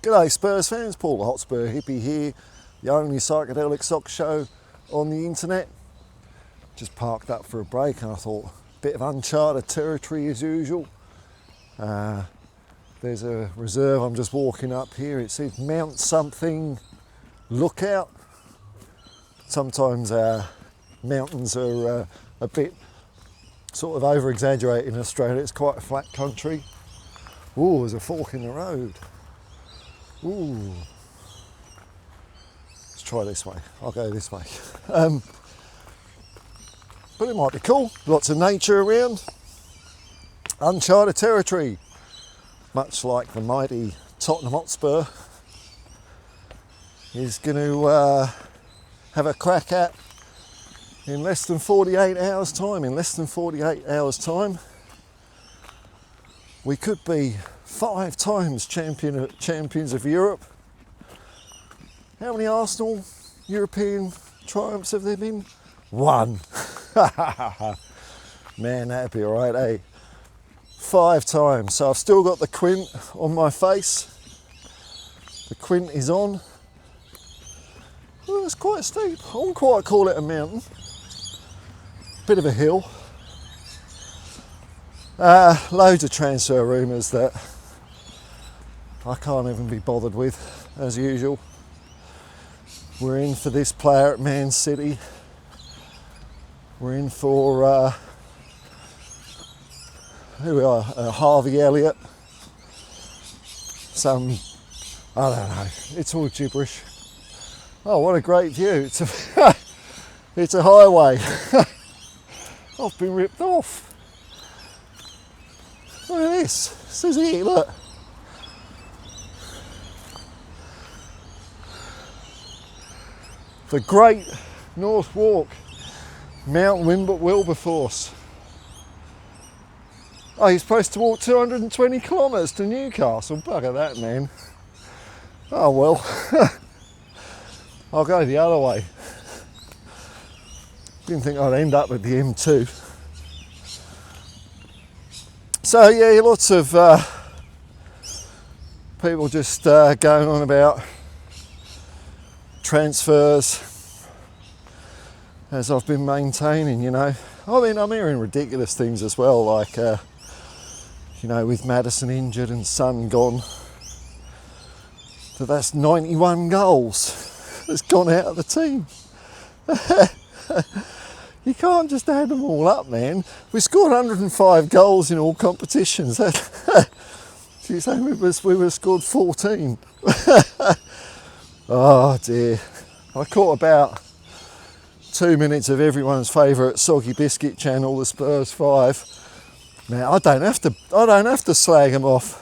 G'day Spurs fans, Paul the Hotspur hippie here, the only psychedelic soccer show on the internet. Just parked up for a break and I thought, a bit of uncharted territory as usual. There's a reserve, I'm just walking up here, it says Mount something lookout. Sometimes mountains are a bit sort of over exaggerated in Australia, it's quite a flat country. Ooh, there's a fork in the road. Ooh. Let's try this way. I'll go this way. But it might be cool. Lots of nature around. Uncharted territory. Much like the mighty Tottenham Hotspur is going to have a crack at in less than 48 hours time. In less than 48 hours time, we could be 5 times champions of Europe. How many Arsenal European triumphs have there been? 1. Man, that'd be alright, eh? 5 times. So I've still got the quint on my face. The quint is on. Well, it's quite steep. I wouldn't quite call it a mountain. Bit of a hill. Loads of transfer rumours that I can't even be bothered with, as usual. We're in for this player at Man City. We're in for who we are, Harvey Elliott. Some, I don't know, it's all gibberish. Oh, what a great view. It's a, it's a highway. I've been ripped off. Look at this. This is it, look. The Great North Walk, Mount Wilberforce. Oh, you're supposed to walk 220 kilometres to Newcastle. Bugger that, man. Oh well. I'll go the other way. Didn't think I'd end up at the M2. So yeah, lots of people just going on about transfers, as I've been maintaining, you know. I mean, I'm hearing ridiculous things as well, like, you know, with Maddison injured and Son gone, that's 91 goals that's gone out of the team. You can't just add them all up, man. We scored 105 goals in all competitions. She's saying we would have scored 14. Oh dear. I caught about 2 minutes of everyone's favourite soggy biscuit channel, the Spurs 5. Now I don't have to slag them off.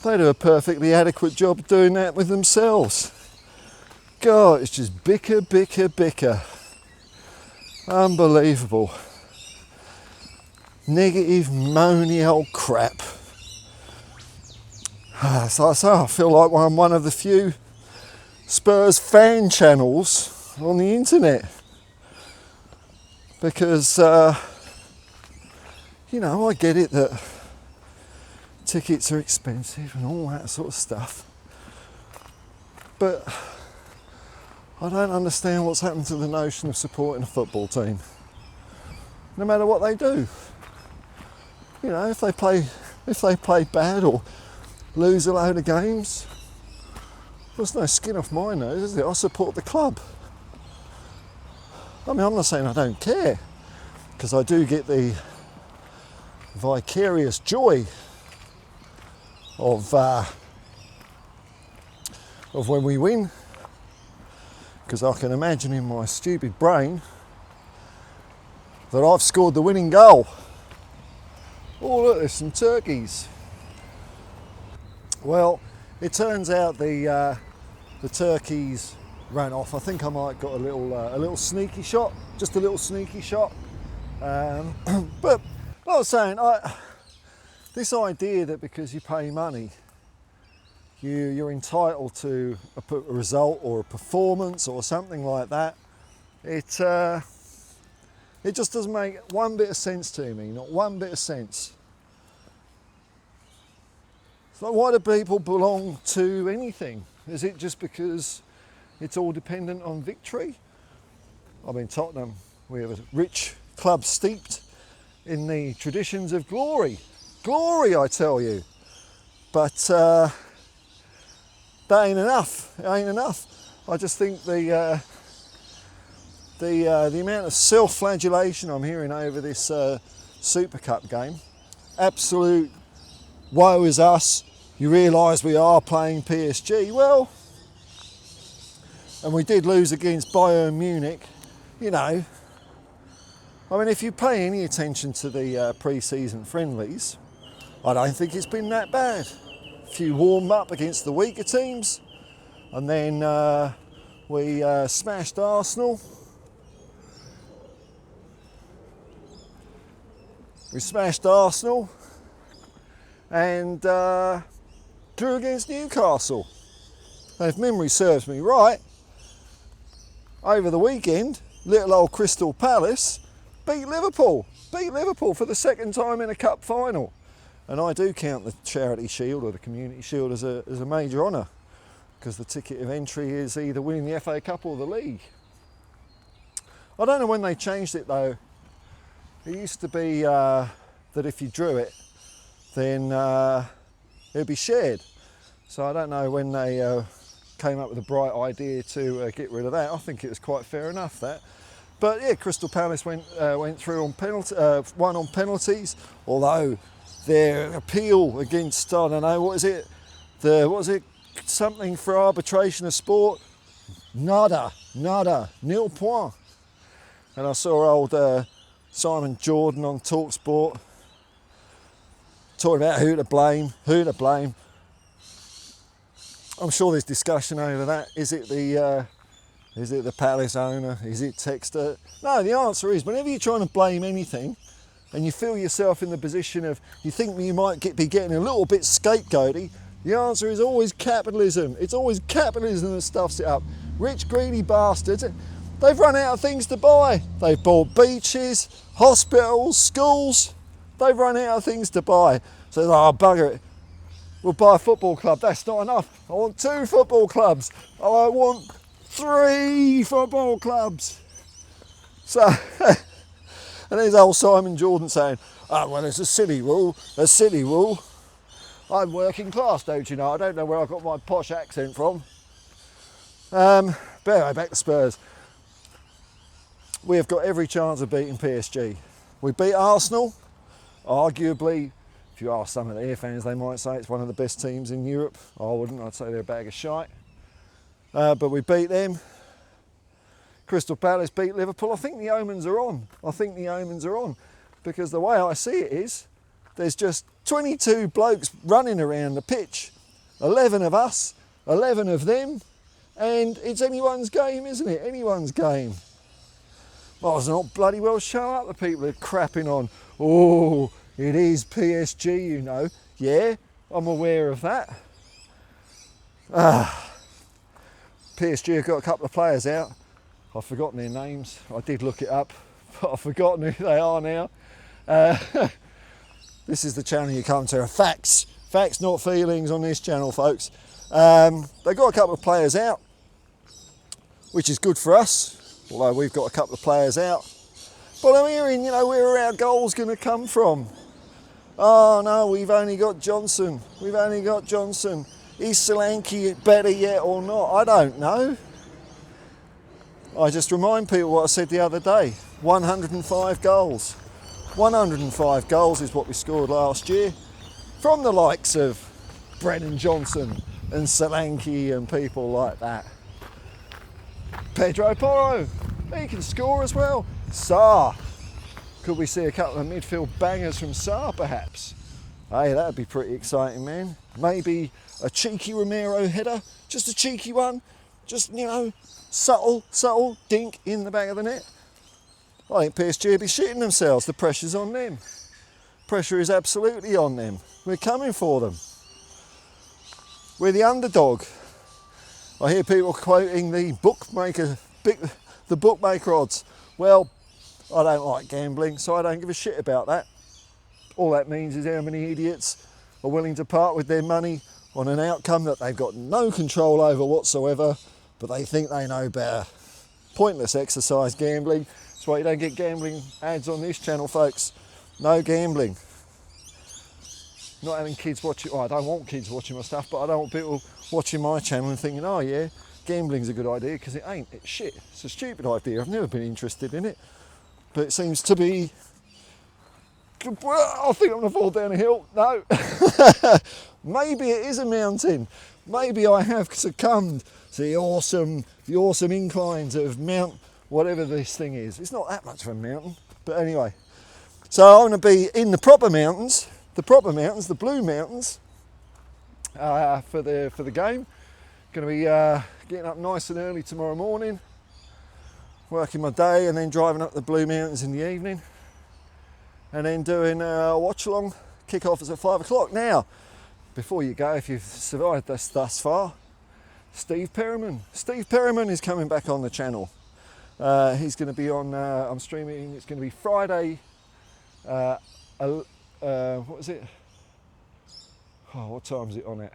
They do a perfectly adequate job of doing that with themselves. God, it's just bicker, bicker, bicker. Unbelievable. Negative, moany old crap. So I feel like I'm one of the few Spurs fan channels on the internet, because you know, I get it that tickets are expensive and all that sort of stuff, but I don't understand what's happened to the notion of supporting a football team, no matter what they do. You know, if they play bad or lose a load of games, there's no skin off my nose, is there? I support the club. I mean, I'm not saying I don't care, because I do get the vicarious joy of when we win, because I can imagine in my stupid brain that I've scored the winning goal. Oh look, there's some turkeys. Well, it turns out the turkeys ran off. I think I might got a little sneaky shot, just a little sneaky shot. But I was saying, this idea that because you pay money, you're entitled to a result or a performance or something like that, it just doesn't make one bit of sense to me, not one bit of sense. So why do people belong to anything? Is it just because it's all dependent on victory? I mean, Tottenham, we have a rich club steeped in the traditions of glory. Glory, I tell you. But that ain't enough. It ain't enough. I just think the amount of self-flagellation I'm hearing over this Super Cup game, absolute woe is us. You realise we are playing PSG. Well, and we did lose against Bayern Munich. You know, I mean, if you pay any attention to the pre-season friendlies, I don't think it's been that bad. A few warm up against the weaker teams, and then we smashed Arsenal. And drew against Newcastle. And if memory serves me right, over the weekend, little old Crystal Palace beat Liverpool for the second time in a cup final. And I do count the Charity Shield or the Community Shield as a major honour, because the ticket of entry is either winning the FA Cup or the league. I don't know when they changed it though. It used to be that if you drew it, then it'd be shared. So I don't know when they came up with a bright idea to get rid of that. I think it was quite fair enough, that. But yeah, Crystal Palace went through on won on penalties, although their appeal against, I don't know, what is it, something for arbitration of sport? Nada, nil point. And I saw old Simon Jordan on TalkSport talking about who to blame. I'm sure there's discussion over that. Is it the Palace owner? Is it Textor? No, the answer is whenever you're trying to blame anything and you feel yourself in the position of, you think you might be getting a little bit scapegoaty, the answer is always capitalism. It's always capitalism that stuffs it up. Rich, greedy bastards. They've run out of things to buy. They've bought beaches, hospitals, schools. They've run out of things to buy. So, oh, bugger it. We'll buy a football club. That's not enough. I want 2 football clubs. I want 3 football clubs. So, and there's old Simon Jordan saying, oh, well, it's a silly rule. I'm working class, don't you know? I don't know where I got my posh accent from. But anyway, back to Spurs. We have got every chance of beating PSG. We beat Arsenal. Arguably, if you ask some of their fans, they might say it's one of the best teams in Europe. I wouldn't. I'd say they're a bag of shite. But we beat them. Crystal Palace beat Liverpool. I think the omens are on. Because the way I see it is, there's just 22 blokes running around the pitch. 11 of us, 11 of them, and it's anyone's game, isn't it? Anyone's game. Might as well not bloody well show up. The people are crapping on, oh, it is PSG, you know. Yeah, I'm aware of that. PSG have got a couple of players out. I've forgotten their names. I did look it up, but I've forgotten who they are now. This is the channel you come to. Facts, not feelings on this channel, folks. They've got a couple of players out, which is good for us. Although we've got a couple of players out. But I'm hearing, you know, where are our goals going to come from? Oh no, we've only got Johnson. Is Solanke better yet or not? I don't know. I just remind people what I said the other day. 105 goals. 105 goals is what we scored last year. From the likes of Brennan Johnson and Solanke and people like that. Pedro Porro, he can score as well. Sarr, could we see a couple of midfield bangers from Sarr perhaps? Hey, that'd be pretty exciting, man. Maybe a cheeky Romero header, just a cheeky one, just, you know, subtle dink in the back of the net. I think PSG would be shitting themselves. The pressure's on them. Pressure is absolutely on them. We're coming for them. We're the underdog. I hear people quoting the bookmaker odds. Well, I don't like gambling, so I don't give a shit about that. All that means is how many idiots are willing to part with their money on an outcome that they've got no control over whatsoever, but they think they know better. Pointless exercise, gambling. That's why you don't get gambling ads on this channel, folks. No gambling. Not having kids watching, I don't want kids watching my stuff, but I don't want people watching my channel and thinking, oh yeah, gambling's a good idea, because it ain't. It's shit. It's a stupid idea. I've never been interested in it. But it seems to be, I think I'm going to fall down a hill. No. Maybe it is a mountain. Maybe I have succumbed to the awesome inclines of Mount whatever this thing is. It's not that much of a mountain. But anyway. So I'm going to be in the proper mountains, the Blue Mountains, for the game. Going to be getting up nice and early tomorrow morning, working my day, and then driving up the Blue Mountains in the evening, and then doing a watch along. Kick-off is at 5 o'clock. Now, before you go, if you've survived this thus far, Steve Perryman is coming back on the channel. He's going to be on, I'm streaming, it's going to be Friday, what was it? Oh, what time is it on at?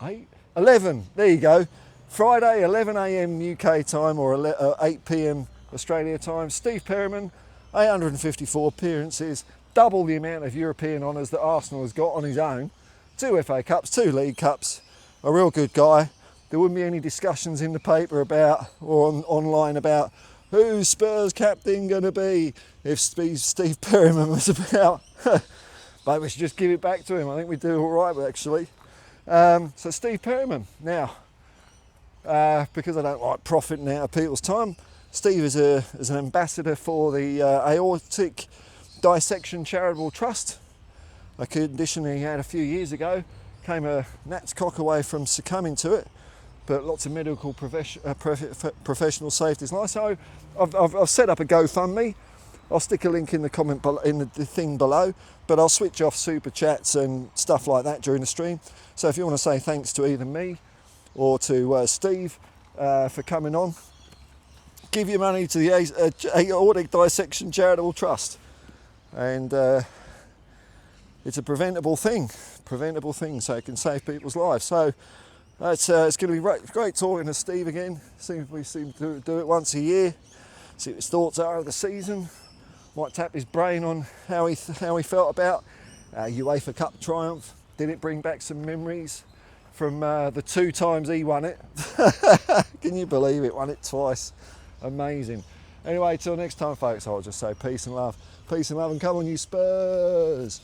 8? 11, there you go. Friday, 11 AM UK time, or 8 PM Australia time. Steve Perryman, 854 appearances, double the amount of European honours that Arsenal has got on his own. 2 FA Cups, 2 League Cups, a real good guy. There wouldn't be any discussions in the paper about, or online about, who's Spurs captain going to be if Steve Perryman was about. But we should just give it back to him. I think we do all right, actually. So Steve Perryman. Now, because I don't like profiting out of people's time, Steve is an ambassador for the Aortic Dissection Charitable Trust, a condition he had a few years ago. Came a gnat's cock away from succumbing to it, but lots of medical professional safety is nice. So I've set up a GoFundMe. I'll stick a link in the comment in the thing below, but I'll switch off super chats and stuff like that during the stream. So if you want to say thanks to either me or to Steve for coming on, give your money to the Aortic Dissection Charitable Trust, and it's a preventable thing, so it can save people's lives. So it's going to be great talking to Steve again. We seem to do it once a year. See what his thoughts are of the season. Might tap his brain on how he felt about UEFA Cup triumph. Did it bring back some memories from the 2 times he won it? Can you believe it? Won it twice. Amazing. Anyway, till next time, folks, I'll just say peace and love. Peace and love, and come on, you Spurs.